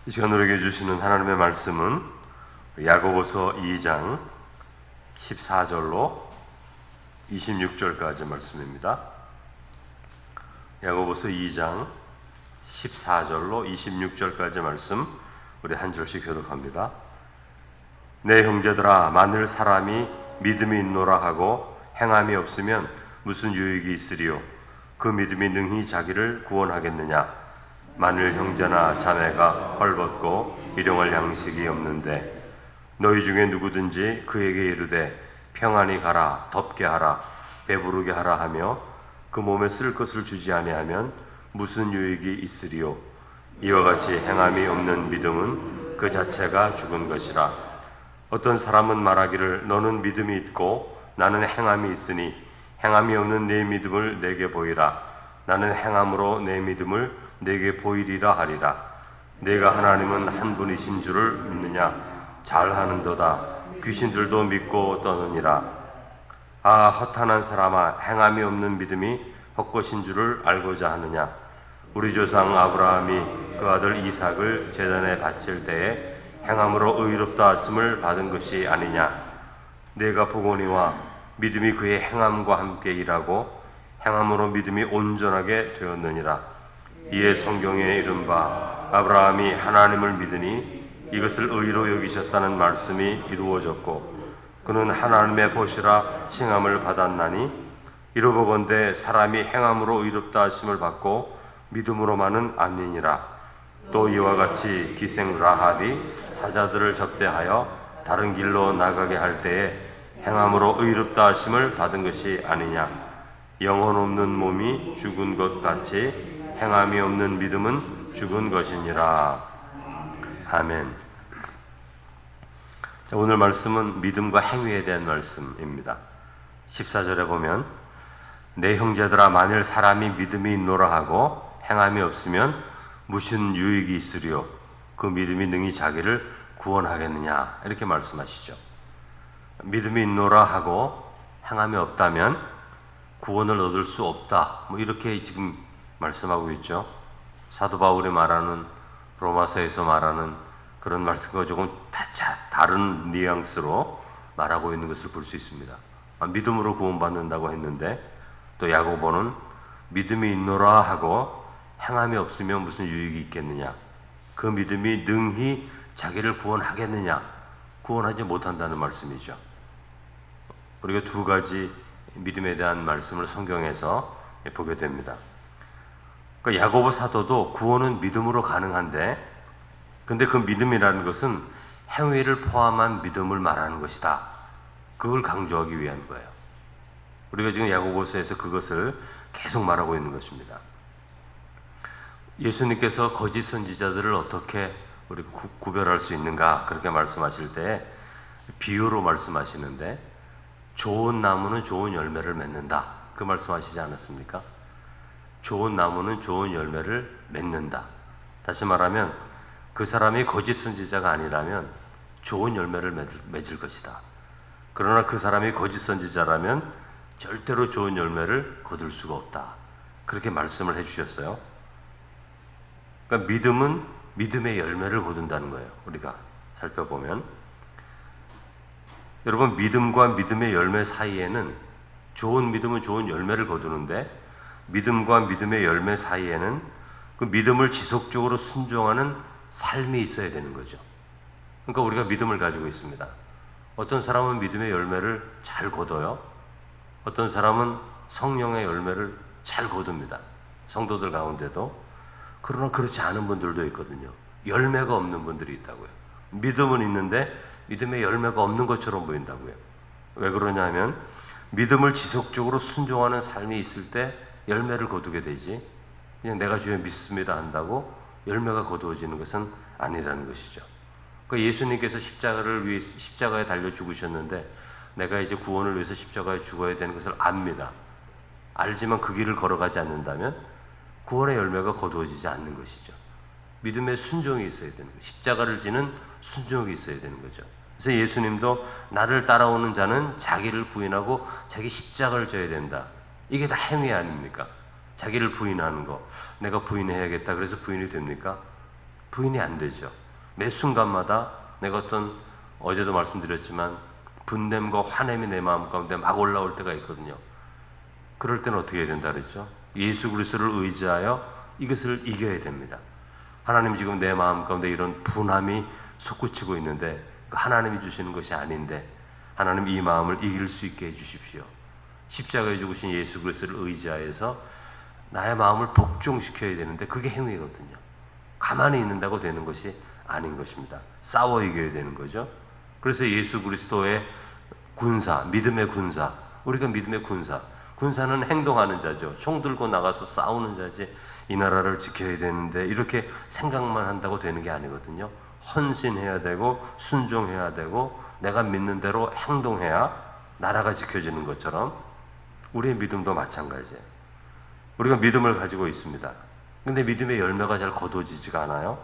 이 시간 우리에게 주시는 하나님의 말씀은 야고보서 2장 14절로 26절까지 말씀입니다. 야고보서 2장 14절로 26절까지 말씀 우리 한 절씩 교독합니다. 내 형제들아, 만일 사람이 믿음이 있노라 하고 행함이 없으면 무슨 유익이 있으리요? 그 믿음이 능히 자기를 구원하겠느냐? 만일 형제나 자매가 헐벗고 일용할 양식이 없는데 너희 중에 누구든지 그에게 이르되 평안히 가라, 덥게 하라, 배부르게 하라 하며 그 몸에 쓸 것을 주지 아니하면 무슨 유익이 있으리요? 이와 같이 행함이 없는 믿음은 그 자체가 죽은 것이라. 어떤 사람은 말하기를 너는 믿음이 있고 나는 행함이 있으니 행함이 없는 내 믿음을 내게 보이라. 나는 행함으로 내 믿음을 내게 보이리라 하리라. 내가 하나님은 한 분이신 줄을 믿느냐? 잘하는도다. 귀신들도 믿고 떠느니라. 아, 허탄한 사람아, 행함이 없는 믿음이 헛것인 줄을 알고자 하느냐? 우리 조상 아브라함이 그 아들 이삭을 제단에 바칠 때에 행함으로 의롭다 하심을 받은 것이 아니냐? 내가 보거니와 믿음이 그의 행함과 함께 일하고 행함으로 믿음이 온전하게 되었느니라. 이에 성경에 이른바 아브라함이 하나님을 믿으니 이것을 의로 여기셨다는 말씀이 이루어졌고 그는 하나님의 보시라 칭함을 받았나니 이로보건대 사람이 행함으로 의롭다 하심을 받고 믿음으로만은 아니니라. 또 이와 같이 기생 라합이 사자들을 접대하여 다른 길로 나가게 할 때에 행함으로 의롭다 하심을 받은 것이 아니냐? 영혼 없는 몸이 죽은 것 같이 행함이 없는 믿음은 죽은 것이니라. 아멘. 자, 오늘 말씀은 믿음과 행위에 대한 말씀입니다. 14절에 보면 내 형제들아, 만일 사람이 믿음이 있노라 하고 행함이 없으면 무슨 유익이 있으리요? 그 믿음이 능히 자기를 구원하겠느냐? 이렇게 말씀하시죠. 믿음이 있노라 하고 행함이 없다면 구원을 얻을 수 없다. 이렇게 지금 말씀하고 있죠. 사도 바울이 말하는 로마서에서 말하는 그런 말씀과 조금 다른 뉘앙스로 말하고 있는 것을 볼 수 있습니다. 믿음으로 구원받는다고 했는데 또 야고보는 믿음이 있노라 하고 행함이 없으면 무슨 유익이 있겠느냐? 그 믿음이 능히 자기를 구원하겠느냐? 구원하지 못한다는 말씀이죠. 우리가 두 가지 믿음에 대한 말씀을 성경에서 보게 됩니다. 그러니까 야고보 사도도 구원은 믿음으로 가능한데, 근데 그 믿음이라는 것은 행위를 포함한 믿음을 말하는 것이다. 그걸 강조하기 위한 거예요. 우리가 지금 야고보서에서 그것을 계속 말하고 있는 것입니다. 예수님께서 거짓 선지자들을 어떻게 우리가 구별할 수 있는가 그렇게 말씀하실 때 비유로 말씀하시는데 좋은 나무는 좋은 열매를 맺는다. 그 말씀하시지 않았습니까? 좋은 나무는 좋은 열매를 맺는다. 다시 말하면 그 사람이 거짓 선지자가 아니라면 좋은 열매를 맺을 것이다. 그러나 그 사람이 거짓 선지자라면 절대로 좋은 열매를 거둘 수가 없다. 그렇게 말씀을 해주셨어요. 그러니까 믿음은 믿음의 열매를 거둔다는 거예요. 우리가 살펴보면 여러분, 믿음과 믿음의 열매 사이에는 좋은 믿음은 좋은 열매를 거두는데 믿음과 믿음의 열매 사이에는 그 믿음을 지속적으로 순종하는 삶이 있어야 되는 거죠. 그러니까 우리가 믿음을 가지고 있습니다. 어떤 사람은 믿음의 열매를 잘 거둬요. 어떤 사람은 성령의 열매를 잘 거둡니다. 성도들 가운데도. 그러나 그렇지 않은 분들도 있거든요. 열매가 없는 분들이 있다고요. 믿음은 있는데 믿음의 열매가 없는 것처럼 보인다고요. 왜 그러냐면 믿음을 지속적으로 순종하는 삶이 있을 때 열매를 거두게 되지, 그냥 내가 주여 믿습니다 한다고 열매가 거두어지는 것은 아니라는 것이죠. 그러니까 예수님께서 십자가에 달려 죽으셨는데 내가 이제 구원을 위해서 십자가에 죽어야 되는 것을 압니다. 알지만 그 길을 걸어가지 않는다면 구원의 열매가 거두어지지 않는 것이죠. 믿음의 순종이 있어야 되는 거죠. 십자가를 지는 순종이 있어야 되는 거죠. 그래서 예수님도 나를 따라오는 자는 자기를 부인하고 자기 십자가를 져야 된다. 이게 다 행위 아닙니까? 자기를 부인하는 거. 내가 부인해야겠다. 그래서 부인이 됩니까? 부인이 안 되죠. 매 순간마다 내가 어제도 말씀드렸지만 분냄과 화냄이 내 마음 가운데 막 올라올 때가 있거든요. 그럴 때는 어떻게 해야 된다 그랬죠? 예수 그리스도를 의지하여 이것을 이겨야 됩니다. 하나님 지금 내 마음 가운데 이런 분함이 솟구치고 있는데 하나님이 주시는 것이 아닌데 하나님 이 마음을 이길 수 있게 해주십시오. 십자가에 죽으신 예수 그리스도를 의지하여서 나의 마음을 복종시켜야 되는데 그게 행위거든요. 가만히 있는다고 되는 것이 아닌 것입니다. 싸워 이겨야 되는 거죠. 그래서 예수 그리스도의 군사, 믿음의 군사, 우리가 믿음의 군사는 행동하는 자죠. 총 들고 나가서 싸우는 자지 이 나라를 지켜야 되는데 이렇게 생각만 한다고 되는 게 아니거든요. 헌신해야 되고 순종해야 되고 내가 믿는 대로 행동해야 나라가 지켜지는 것처럼 우리의 믿음도 마찬가지예요. 우리가 믿음을 가지고 있습니다. 근데 믿음의 열매가 잘 거둬지지가 않아요.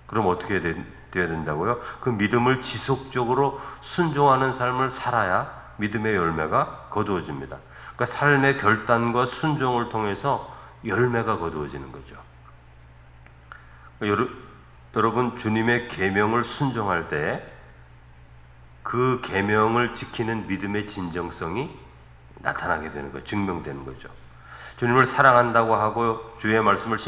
그럼 어떻게 되어야 된다고요? 그 믿음을 지속적으로 순종하는 삶을 살아야 믿음의 열매가 거두어집니다. 그러니까 삶의 결단과 순종을 통해서 열매가 거두어지는 거죠. 여러분 주님의 계명을 순종할 때 그 계명을 지키는 믿음의 진정성이 나타나게 되는 거예요. 증명되는 거죠. 주님을 사랑한다고 하고 주의 말씀을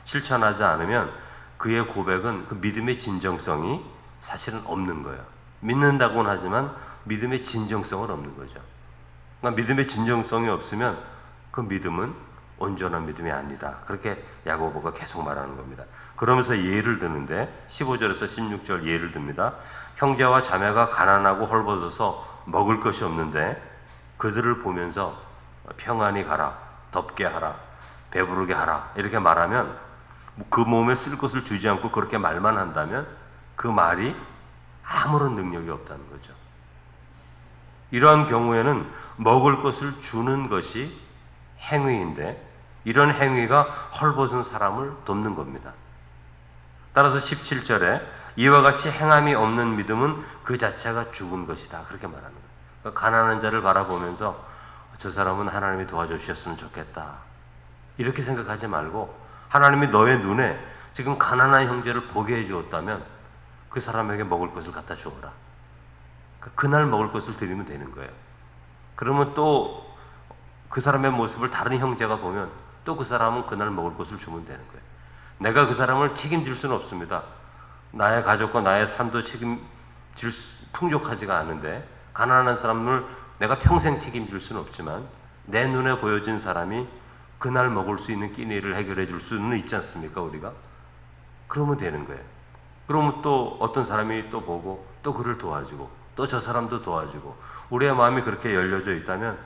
실천하지 않으면 그의 고백은 그 믿음의 진정성이 사실은 없는 거예요. 믿는다고는 하지만 믿음의 진정성은 없는 거죠. 그러니까 믿음의 진정성이 없으면 그 믿음은 온전한 믿음이 아니다. 그렇게 야고보가 계속 말하는 겁니다. 그러면서 예를 드는데 15절에서 16절 예를 듭니다. 형제와 자매가 가난하고 헐벗어서 먹을 것이 없는데 그들을 보면서 평안히 가라, 덥게 하라, 배부르게 하라 이렇게 말하면 그 몸에 쓸 것을 주지 않고 그렇게 말만 한다면 그 말이 아무런 능력이 없다는 거죠. 이러한 경우에는 먹을 것을 주는 것이 행위인데 이런 행위가 헐벗은 사람을 돕는 겁니다. 따라서 17절에 이와 같이 행함이 없는 믿음은 그 자체가 죽은 것이다. 그렇게 말하는 거예요. 그러니까 가난한 자를 바라보면서 저 사람은 하나님이 도와주셨으면 좋겠다. 이렇게 생각하지 말고 하나님이 너의 눈에 지금 가난한 형제를 보게 해주었다면 그 사람에게 먹을 것을 갖다 주어라. 그날 먹을 것을 드리면 되는 거예요. 그러면 또 그 사람의 모습을 다른 형제가 보면 또 그 사람은 그날 먹을 것을 주면 되는 거예요. 내가 그 사람을 책임질 수는 없습니다. 나의 가족과 나의 삶도 책임질 풍족하지가 않은데 가난한 사람을 내가 평생 책임질 수는 없지만 내 눈에 보여진 사람이 그날 먹을 수 있는 끼니를 해결해 줄 수는 있지 않습니까, 우리가? 그러면 되는 거예요. 그러면 또 어떤 사람이 또 보고 또 그를 도와주고 또 저 사람도 도와주고 우리의 마음이 그렇게 열려져 있다면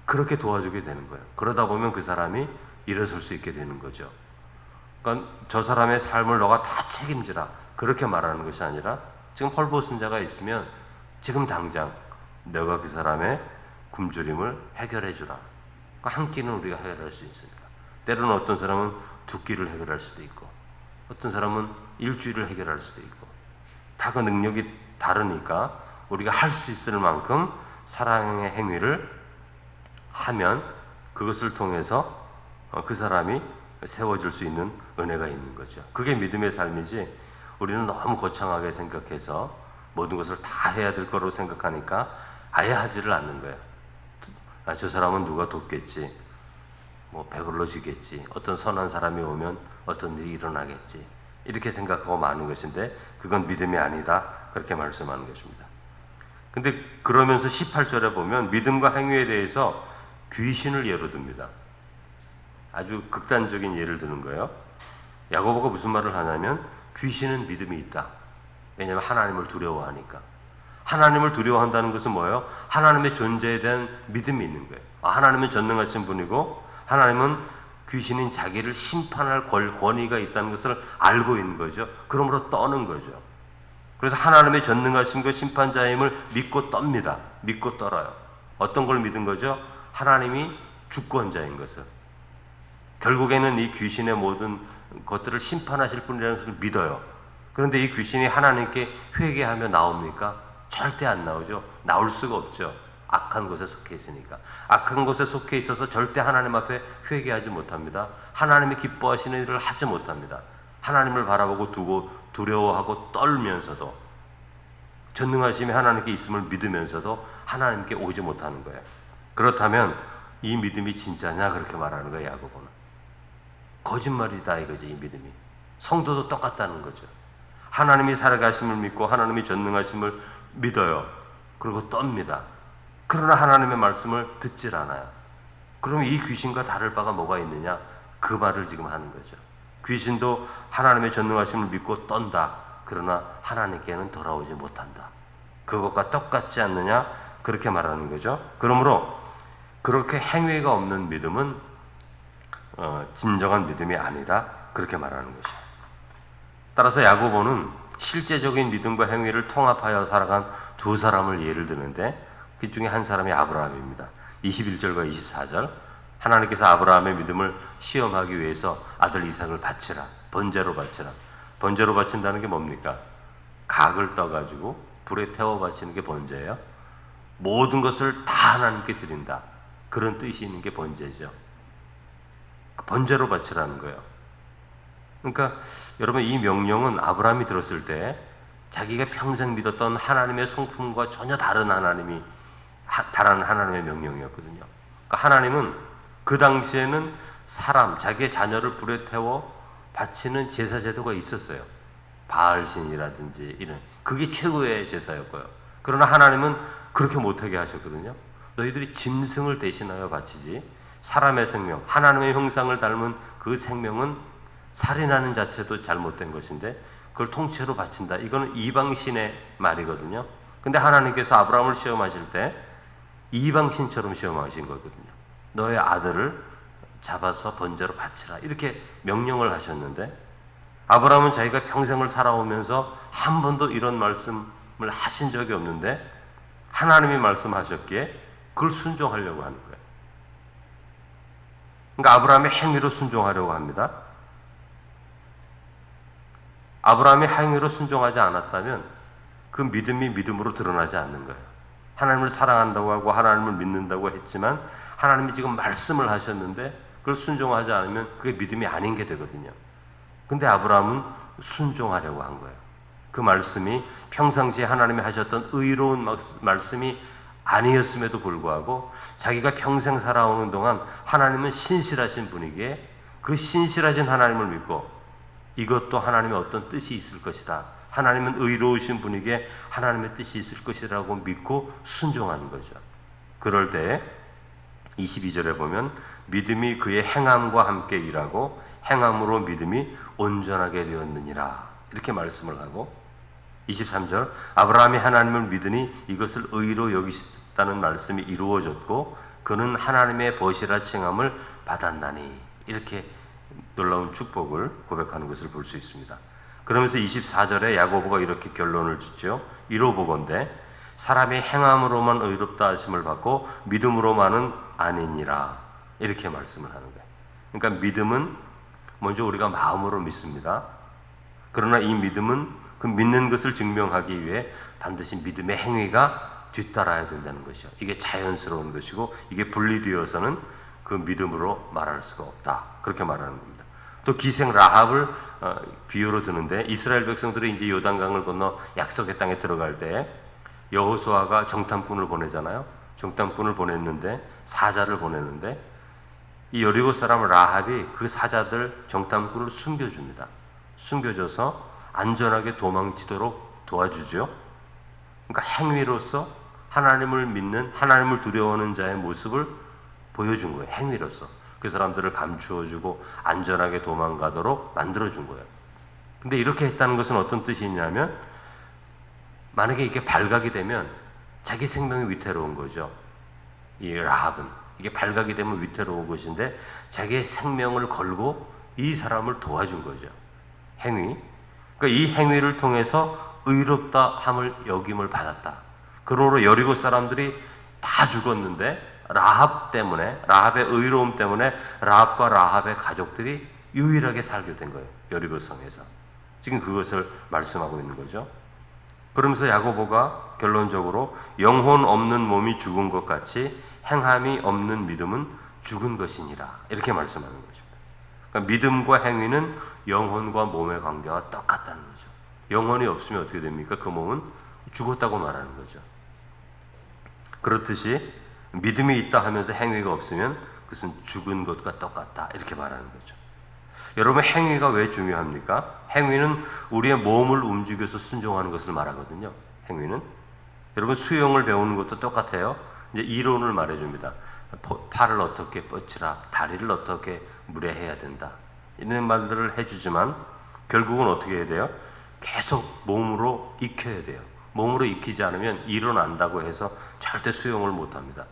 그렇게 도와주게 되는 거예요. 그러다 보면 그 사람이 일어설 수 있게 되는 거죠. 그러니까 저 사람의 삶을 너가 다 책임지라 그렇게 말하는 것이 아니라 지금 헐벗은 자가 있으면 지금 당장 너가 그 사람의 굶주림을 해결해 주라. 그러니까 한 끼는 우리가 해결할 수 있으니까. 때로는 어떤 사람은 두 끼를 해결할 수도 있고 어떤 사람은 일주일을 해결할 수도 있고 다 그 능력이 다르니까 우리가 할 수 있을 만큼 사랑의 행위를 하면 그것을 통해서 그 사람이 세워질 수 있는 은혜가 있는 거죠. 그게 믿음의 삶이지 우리는 너무 거창하게 생각해서 모든 것을 다 해야 될 거라고 생각하니까 아예 하지를 않는 거예요. 저 사람은 누가 돕겠지, 뭐 배불러지겠지, 어떤 선한 사람이 오면 어떤 일이 일어나겠지 이렇게 생각하고 마는 것인데 그건 믿음이 아니다 그렇게 말씀하는 것입니다. 근데 그러면서 18절에 보면 믿음과 행위에 대해서 귀신을 예로 듭니다. 아주 극단적인 예를 드는 거예요. 야고보가 무슨 말을 하냐면 귀신은 믿음이 있다. 왜냐하면 하나님을 두려워하니까. 하나님을 두려워한다는 것은 뭐예요? 하나님의 존재에 대한 믿음이 있는 거예요. 하나님은 전능하신 분이고 하나님은 귀신인 자기를 심판할 권위가 있다는 것을 알고 있는 거죠. 그러므로 떠는 거죠. 그래서 하나님의 전능하심과 심판자임을 믿고 떱니다. 믿고 떨어요. 어떤 걸 믿은 거죠? 하나님이 주권자인 것을. 결국에는 이 귀신의 모든 것들을 심판하실 분이라는 것을 믿어요. 그런데 이 귀신이 하나님께 회개하며 나옵니까? 절대 안 나오죠. 나올 수가 없죠. 악한 곳에 속해 있으니까. 악한 곳에 속해 있어서 절대 하나님 앞에 회개하지 못합니다. 하나님이 기뻐하시는 일을 하지 못합니다. 하나님을 바라보고 두려워하고 떨면서도 전능하심이 하나님께 있음을 믿으면서도 하나님께 오지 못하는 거예요. 그렇다면 이 믿음이 진짜냐 그렇게 말하는 거예요. 야고보는 거짓말이다 이거죠. 이 믿음이 성도도 똑같다는 거죠. 하나님이 살아가심을 믿고 하나님이 전능하심을 믿어요. 그리고 떱니다. 그러나 하나님의 말씀을 듣질 않아요. 그럼 이 귀신과 다를 바가 뭐가 있느냐? 그 말을 지금 하는 거죠. 귀신도 하나님의 전능하심을 믿고 떤다. 그러나 하나님께는 돌아오지 못한다. 그것과 똑같지 않느냐? 그렇게 말하는 거죠. 그러므로 그렇게 행위가 없는 믿음은 진정한 믿음이 아니다. 그렇게 말하는 것이죠. 따라서 야고보는 실제적인 믿음과 행위를 통합하여 살아간 두 사람을 예를 드는데 그 중에 한 사람이 아브라함입니다. 21절과 24절 하나님께서 아브라함의 믿음을 시험하기 위해서 아들 이삭을 바치라. 번제로 바치라. 번제로 바친다는 게 뭡니까? 각을 떠가지고 불에 태워 바치는 게 번제예요. 모든 것을 다 하나님께 드린다. 그런 뜻이 있는 게 번제죠. 번제로 바치라는 거예요. 그러니까 여러분 이 명령은 아브라함이 들었을 때 자기가 평생 믿었던 하나님의 성품과 전혀 다른 하나님의 명령이었거든요. 그러니까 하나님은 그 당시에는 자기의 자녀를 불에 태워 바치는 제사 제도가 있었어요. 바알신이라든지 이런 그게 최고의 제사였고요. 그러나 하나님은 그렇게 못하게 하셨거든요. 너희들이 짐승을 대신하여 바치지 사람의 생명, 하나님의 형상을 닮은 그 생명은 살인하는 자체도 잘못된 것인데 그걸 통째로 바친다. 이거는 이방신의 말이거든요. 근데 하나님께서 아브라함을 시험하실 때 이방신처럼 시험하신 거거든요. 너의 아들을 잡아서 번제로 바치라. 이렇게 명령을 하셨는데 아브라함은 자기가 평생을 살아오면서 한 번도 이런 말씀을 하신 적이 없는데 하나님이 말씀하셨기에 그걸 순종하려고 하는 거예요. 그러니까 아브라함의 행위로 순종하려고 합니다. 아브라함이 행위로 순종하지 않았다면 그 믿음이 믿음으로 드러나지 않는 거예요. 하나님을 사랑한다고 하고 하나님을 믿는다고 했지만 하나님이 지금 말씀을 하셨는데 그걸 순종하지 않으면 그게 믿음이 아닌 게 되거든요. 근데 아브라함은 순종하려고 한 거예요. 그 말씀이 평상시에 하나님이 하셨던 의로운 말씀이 아니었음에도 불구하고 자기가 평생 살아오는 동안 하나님은 신실하신 분이기에 그 신실하신 하나님을 믿고 이것도 하나님의 어떤 뜻이 있을 것이다. 하나님은 의로우신 분이기에 하나님의 뜻이 있을 것이라고 믿고 순종하는 거죠. 그럴 때 22절에 보면 믿음이 그의 행함과 함께 일하고 행함으로 믿음이 온전하게 되었느니라. 이렇게 말씀을 하고 23절 아브라함이 하나님을 믿으니 이것을 의로 여기셨다는 말씀이 이루어졌고 그는 하나님의 벗이라 칭함을 받았나니. 이렇게 놀라운 축복을 고백하는 것을 볼 수 있습니다. 그러면서 24절에 야고보가 이렇게 결론을 짓죠. 이로 보건대 사람이 행함으로만 의롭다 하심을 받고 믿음으로만은 아니니라. 이렇게 말씀을 하는 거예요. 그러니까 믿음은 먼저 우리가 마음으로 믿습니다. 그러나 이 믿음은 그 믿는 것을 증명하기 위해 반드시 믿음의 행위가 뒤따라야 된다는 것이죠. 이게 자연스러운 것이고 이게 분리되어서는 그 믿음으로 말할 수가 없다. 그렇게 말하는 겁니다. 또 기생 라합을 비유로 드는데 이스라엘 백성들이 이제 요단강을 건너 약속의 땅에 들어갈 때 여호수아가 정탐꾼을 보내잖아요. 정탐꾼을 보냈는데 사자를 보냈는데 이 여리고 사람 라합이 그 사자들 정탐꾼을 숨겨줍니다. 숨겨줘서 안전하게 도망치도록 도와주죠. 그러니까 행위로서 하나님을 믿는 하나님을 두려워하는 자의 모습을 보여준 거예요. 행위로서 그 사람들을 감추어주고 안전하게 도망가도록 만들어준 거예요. 근데 이렇게 했다는 것은 어떤 뜻이 있냐면 만약에 이게 발각이 되면 자기 생명이 위태로운 거죠. 이 라합은 이게 발각이 되면 위태로운 것인데 자기의 생명을 걸고 이 사람을 도와준 거죠. 행위. 그러니까 이 행위를 통해서 의롭다 함을 여김을 받았다. 그러므로 여리고 사람들이 다 죽었는데 라합 때문에 라합의 의로움 때문에 라합과 라합의 가족들이 유일하게 살게 된 거예요. 여리고 성에서. 지금 그것을 말씀하고 있는 거죠. 그러면서 야고보가 결론적으로 영혼 없는 몸이 죽은 것 같이 행함이 없는 믿음은 죽은 것이니라. 이렇게 말씀하는 거죠. 그러니까 믿음과 행위는 영혼과 몸의 관계와 똑같다는 거죠. 영혼이 없으면 어떻게 됩니까? 그 몸은 죽었다고 말하는 거죠. 그렇듯이 믿음이 있다 하면서 행위가 없으면 그것은 죽은 것과 똑같다 이렇게 말하는 거죠. 여러분, 행위가 왜 중요합니까? 행위는 우리의 몸을 움직여서 순종하는 것을 말하거든요. 행위는 여러분, 수영을 배우는 것도 똑같아요. 이제 이론을 말해줍니다. 팔을 어떻게 뻗치라, 다리를 어떻게 물에 해야 된다, 이런 말들을 해주지만 결국은 어떻게 해야 돼요? 계속 몸으로 익혀야 돼요. 몸으로 익히지 않으면 이론 안다고 해서 절대 수영을 못합니다.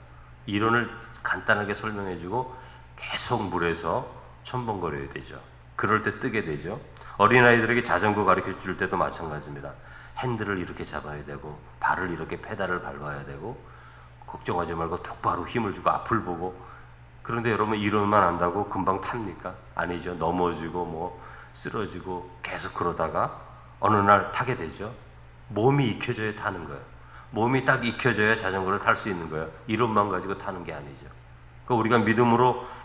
이론을 간단하게 설명해주고 계속 물에서 첨벙거려야 되죠. 그럴 때 뜨게 되죠. 어린아이들에게 자전거 가르쳐 줄 때도 마찬가지입니다. 핸들을 이렇게 잡아야 되고 발을 이렇게 페달을 밟아야 되고 걱정하지 말고 똑바로 힘을 주고 앞을 보고. 그런데 여러분, 이론만 안다고 금방 탑니까? 아니죠. 넘어지고 뭐 쓰러지고 계속 그러다가 어느 날 타게 되죠. 몸이 익혀져야 타는 거예요. 몸이 딱 익혀져야 자전거를 탈 수 있는 거예요. 이론만 가지고 타는 게 아니죠. 그러니까 우리가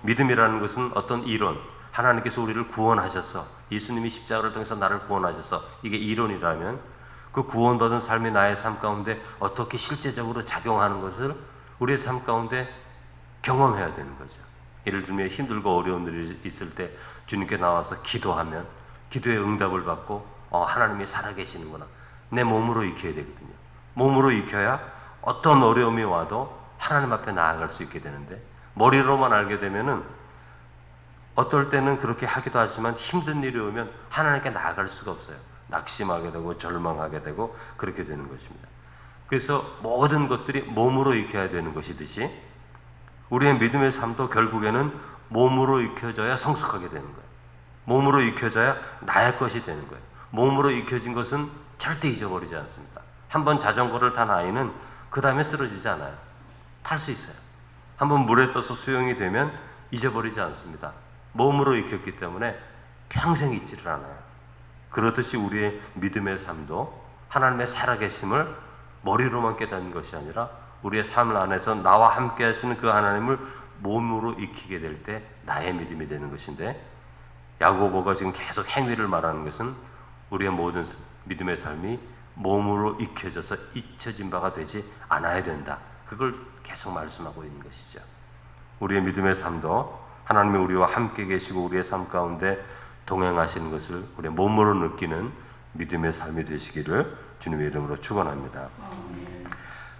믿음이라는 것은 어떤 이론, 하나님께서 우리를 구원하셔서, 예수님이 십자가를 통해서 나를 구원하셔서, 이게 이론이라면 그 구원받은 삶이 나의 삶 가운데 어떻게 실제적으로 작용하는 것을 우리의 삶 가운데 경험해야 되는 거죠. 예를 들면 힘들고 어려운 일이 있을 때 주님께 나와서 기도하면 기도의 응답을 받고 하나님이 살아계시는구나, 내 몸으로 익혀야 되거든요. 몸으로 익혀야 어떤 어려움이 와도 하나님 앞에 나아갈 수 있게 되는데, 머리로만 알게 되면은 어떨 때는 그렇게 하기도 하지만 힘든 일이 오면 하나님께 나아갈 수가 없어요. 낙심하게 되고 절망하게 되고 그렇게 되는 것입니다. 그래서 모든 것들이 몸으로 익혀야 되는 것이듯이 우리의 믿음의 삶도 결국에는 몸으로 익혀져야 성숙하게 되는 거예요. 몸으로 익혀져야 나의 것이 되는 거예요. 몸으로 익혀진 것은 절대 잊어버리지 않습니다. 한번 자전거를 탄 아이는 그 다음에 쓰러지지 않아요. 탈 수 있어요. 한번 물에 떠서 수영이 되면 잊어버리지 않습니다. 몸으로 익혔기 때문에 평생 잊지를 않아요. 그렇듯이 우리의 믿음의 삶도 하나님의 살아계심을 머리로만 깨닫는 것이 아니라 우리의 삶 안에서 나와 함께 하시는 그 하나님을 몸으로 익히게 될 때 나의 믿음이 되는 것인데, 야고보가 지금 계속 행위를 말하는 것은 우리의 모든 믿음의 삶이 몸으로 익혀져서 잊혀진 바가 되지 않아야 된다. 그걸 계속 말씀하고 있는 것이죠. 우리의 믿음의 삶도 하나님이 우리와 함께 계시고 우리의 삶 가운데 동행하시는 것을 우리의 몸으로 느끼는 믿음의 삶이 되시기를 주님의 이름으로 축원합니다.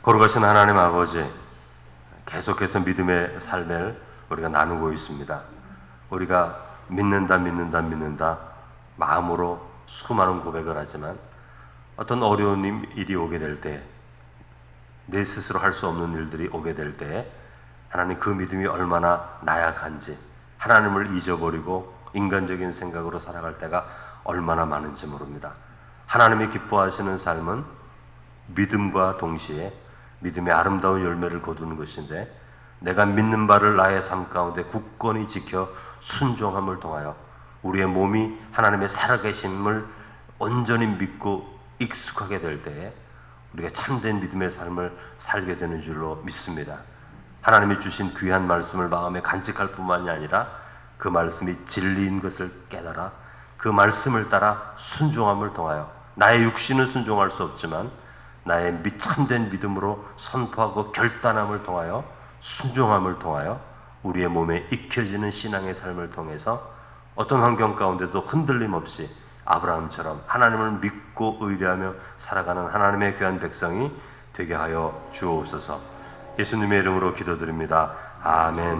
거룩하신 하나님 아버지, 계속해서 믿음의 삶을 우리가 나누고 있습니다. 우리가 믿는다 마음으로 수많은 고백을 하지만 어떤 어려운 일이 오게 될 때, 내 스스로 할 수 없는 일들이 오게 될 때 하나님, 그 믿음이 얼마나 나약한지, 하나님을 잊어버리고 인간적인 생각으로 살아갈 때가 얼마나 많은지 모릅니다. 하나님이 기뻐하시는 삶은 믿음과 동시에 믿음의 아름다운 열매를 거두는 것인데, 내가 믿는 바를 나의 삶 가운데 굳건히 지켜 순종함을 통하여 우리의 몸이 하나님의 살아계심을 온전히 믿고 익숙하게 될 때에 우리가 참된 믿음의 삶을 살게 되는 줄로 믿습니다. 하나님이 주신 귀한 말씀을 마음에 간직할 뿐만이 아니라 그 말씀이 진리인 것을 깨달아 그 말씀을 따라 순종함을 통하여, 나의 육신은 순종할 수 없지만 나의 참된 믿음으로 선포하고 결단함을 통하여, 순종함을 통하여 우리의 몸에 익혀지는 신앙의 삶을 통해서 어떤 환경 가운데도 흔들림 없이 아브라함처럼 하나님을 믿고 의뢰하며 살아가는 하나님의 귀한 백성이 되게 하여 주옵소서. 예수님의 이름으로 기도드립니다. 아멘.